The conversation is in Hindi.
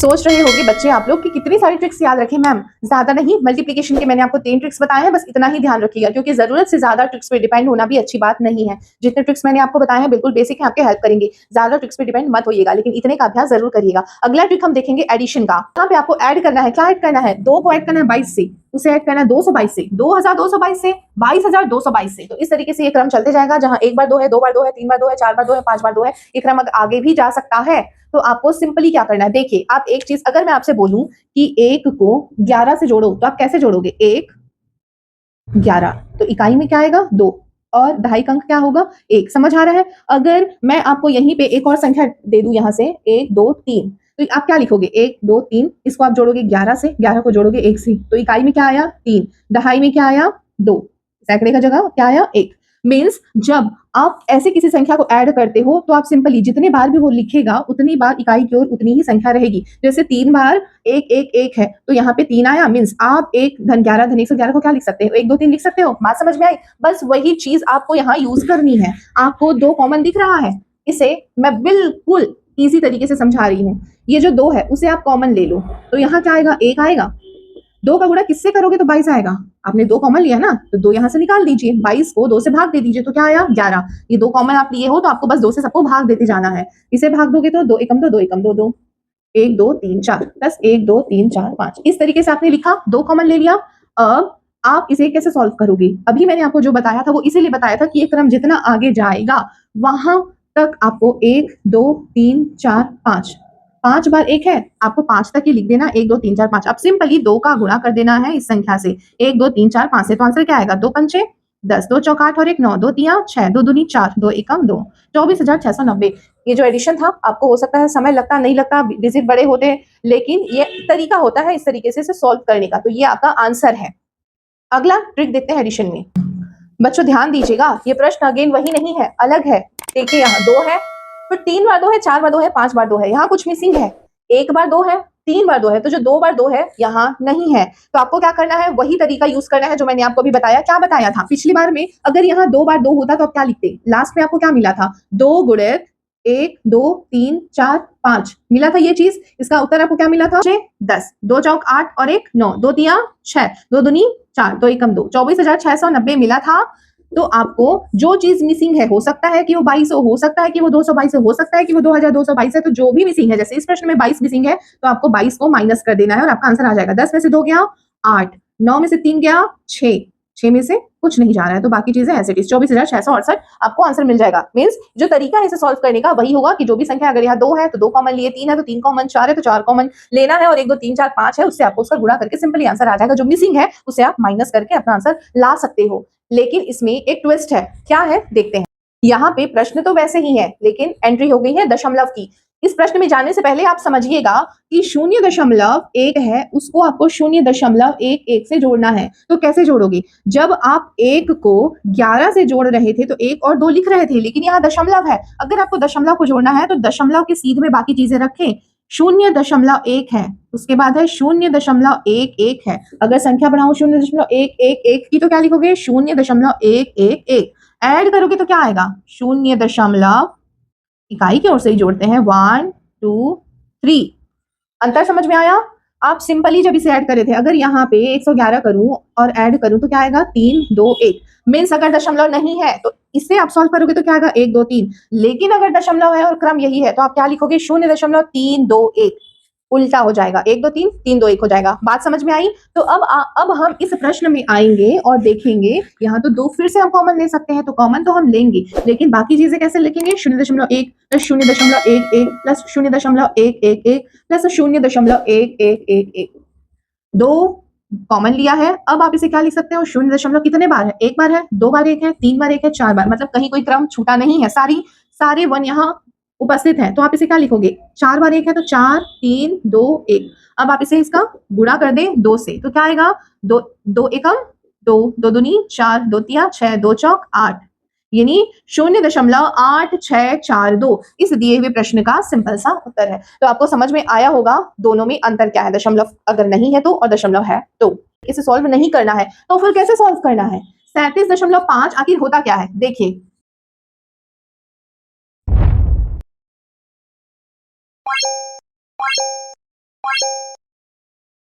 सोच रहे होंगे बच्चे आप लोग कि कितनी सारी ट्रिक्स याद रखें मैम। ज्यादा नहीं, मल्टीप्लिकेशन के मैंने आपको 3 ट्रिक्स बताए हैं, बस इतना ही ध्यान रखिएगा, क्योंकि जरूरत से ज्यादा ट्रिक्स पे डिपेंड होना भी अच्छी बात नहीं है। जितने ट्रिक्स मैंने आपको बताए हैं बिल्कुल बेसिक है, आपके हेल्प करेंगे, ज्यादा ट्रिक्स पे डिपेंड मत होइएगा, लेकिन इतने का अभ्यास जरूर करिएगा। अगला ट्रिक हम देखेंगे एडिशन का। यहाँ पे आपको ऐड करना है, क्या ऐड करना है, 2 को ऐड करना है 22 से, उसे ऐड करना है 222 से, 2222 से, 22222 से। तो इस तरीके से ये क्रम चलते जाएगा, जहां 1 बार 2 है, 2 बार 2 है, 3 बार 2 है, 4 बार 2 है, 5 बार 2 है, ये क्रम आगे भी जा सकता है। तो आपको सिंपली क्या करना है, देखिए आप एक चीज, अगर मैं आपसे बोलूं कि 1 को 11 से जोड़ो तो आप कैसे जोड़ोगे, 1 11, तो इकाई में क्या आएगा 2, और दहाई का अंक क्या होगा 1। समझ आ रहा है। अगर मैं आपको यहीं पे एक और संख्या दे दूं, यहां से 1 2 3, तो आप क्या लिखोगे, 1 2 3, इसको आप जोड़ोगे 11 से, 11 को जोड़ोगे 1 से, तो इकाई में क्या आया 3, दहाई में क्या आया 2, सैकड़े का जगह क्या आया 1। मीन्स जब आप ऐसे किसी संख्या को ऐड करते हो तो आप सिंपली जितने बार भी वो लिखेगा उतनी बार इकाई की ओर उतनी ही संख्या रहेगी। जैसे 3 बार 1 1 1 है, तो यहाँ पे 3 आया, मीन्स आप 1 धन 11 धन 111 को क्या लिख सकते हो, 1 2 3 लिख सकते हो। बात समझ में आई। बस वही चीज आपको यहाँ यूज करनी है। आपको 2 कॉमन दिख रहा है, इसे मैं बिल्कुल इजी तरीके से समझा रही हूँ। ये जो 2 है उसे आप कॉमन ले लो, तो यहाँ क्या आएगा 1 आएगा, 2 का गुणा किससे करोगे तो 22 आएगा। आपने 2 कॉमन लिया ना, तो 2 यहां से निकाल दीजिए, 22 को 2 से भाग दे दीजिए, तो क्या आया 11। ये 2 कॉमन आप लिए हो तो आपको बस 2 से सबको भाग देते जाना है। इसे भाग दोगे तो 2 एकम 2 2 एकम 2 2, 1 2 3 4 प्लस 1 2 3 4 5, इस तरीके से आपने लिखा, 2 कॉमन ले लिया। अब आप इसे कैसे सॉल्व करोगे, अभी मैंने आपको जो बताया था वो इसीलिए बताया था कि ये क्रम जितना आगे जाएगा वहां तक आपको 1 2 3 4 5, 5 बार 1 है, आपको 5 तक ही लिख देना, 1 2 3 4 5। अब सिंपली 2 का गुणा कर देना है इस संख्या से, 1 2 3 4 5 से, तो आंसर क्या आएगा, 2 पंचे 10, 2 चौक 8 और 1 9, 2 तिया 6, 2 दूनी 4, 2 एकम 2, 24,690। ये जो एडिशन था आपको हो सकता है समय लगता नहीं लगता, डिजिट बड़े होते हैं, लेकिन ये तरीका होता है इस तरीके से इसे सॉल्व करने का। तो ये आपका आंसर है। अगला ट्रिक देखते हैं एडिशन में। बच्चों ध्यान दीजिएगा, ये प्रश्न अगेन वही नहीं है, अलग है। देखिए यहाँ 2 है, तो 3 बार 2 है, 4 बार 2 है, 5 बार 2 है, यहाँ कुछ मिसिंग है। 1 बार 2 है, 3 बार 2 है, तो जो 2 बार 2 है यहाँ नहीं है। तो आपको क्या करना है, वही तरीका यूज करना है जो मैंने आपको अभी बताया। क्या बताया था पिछली बार में, अगर यहाँ 2 बार 2 होता तो आप क्या लिखते, लास्ट में आपको क्या मिला था, 2 गुणित 1 2 3 4 5 मिला था ये चीज। इसका उत्तर आपको क्या मिला था 10, 2 चौक 8 और 1 9, 2 तिया 6, 2 दूनी 4, 2 एकम 2, 24,690 मिला था। तो आपको जो चीज मिसिंग है, हो सकता है कि वो 22 हो सकता है कि वो 222 हो सकता है कि वो 2222 है, तो जो भी मिसिंग है, जैसे इस प्रश्न में 22 मिसिंग है, तो आपको 22 को माइनस कर देना है और आपका आंसर आ जाएगा। 10 में से 2 गया 8, 9 में से 3 गया 6, 6 में से कुछ नहीं जा रहा है, तो बाकी चीजें ऐसे 24,668 आपको आंसर मिल जाएगा। मीन्स जो तरीका है इसे सॉल्व करने का वही होगा कि जो भी संख्या, अगर यहाँ 2 है तो 2 कॉमन लिए, 3 है तो 3 कॉमन, 4 है तो 4 कॉमन लेना है, और 1 2 3 4 5 है उससे आपको उसका गुणा करके सिंपली आंसर आ जाएगा। जो मिसिंग है उसे आप माइनस करके अपना आंसर ला सकते हो। लेकिन इसमें एक ट्विस्ट है, क्या है देखते हैं। यहाँ पे प्रश्न तो वैसे ही है, लेकिन एंट्री हो गई है दशमलव की। इस प्रश्न में जाने से पहले आप समझिएगा कि 0.1 है, उसको आपको 0.11 से जोड़ना है। तो कैसे जोड़ोगे, जब आप 1 को 11 से जोड़ रहे थे तो 1 और 2 लिख रहे थे, लेकिन यहाँ दशमलव है। अगर आपको दशमलव को जोड़ना है तो दशमलव के सीध में बाकी चीजें रखें। 0.1 है, उसके बाद है 0.11 है। अगर संख्या बढ़ाऊं 0.111 की तो क्या लिखोगे 0.111। ऐड करोगे तो क्या आएगा 0. इकाई की ओर से ही जोड़ते हैं, 1 2 3। अंतर समझ में आया। आप सिंपली जब इसे ऐड करे थे, अगर यहाँ पे 111 करूं और ऐड करूं तो क्या आएगा 3 2 1। मीन्स अगर दशमलव नहीं है तो इससे आप सॉल्व करोगे तो क्या आएगा 1 2 3। लेकिन अगर दशमलव है और क्रम यही है तो आप क्या लिखोगे 0.321। उल्टा हो जाएगा, 1 2 3 3 2 1 हो जाएगा। बात समझ में आई। तो अब हम इस प्रश्न में आएंगे और देखेंगे, यहाँ तो 2 फिर से हम कॉमन ले सकते हैं, तो कॉमन तो हम लेंगे, लेकिन बाकी चीजें कैसे लिखेंगे, 0.1 प्लस 0.11 प्लस 0.111 प्लस 0.1111। 2 कॉमन लिया है, अब आप इसे क्या लिख सकते हो, 0. कितने बार है, 1 बार है, 2 बार 1 है, 3 बार 1 है, 4 बार, मतलब कहीं कोई क्रम छूटा नहीं है, सारे 1 यहाँ उपस्थित है। तो आप इसे क्या लिखोगे, 4 बार 1 है तो 4 3 2 1। अब आप इसे इसका गुणा कर दें 2 से, तो क्या आएगा 2 2 एकम 2, 2 दूनी 4, 2 तिया 6, 2 चौक 8, यानी 0.8642 इस दिए हुए प्रश्न का सिंपल सा उत्तर है। तो आपको समझ में आया होगा दोनों में अंतर क्या है, दशमलव अगर नहीं है तो और दशमलव है तो। इसे सॉल्व नहीं करना है तो फिर कैसे सॉल्व करना है, 37.5 आखिर होता क्या है देखिए।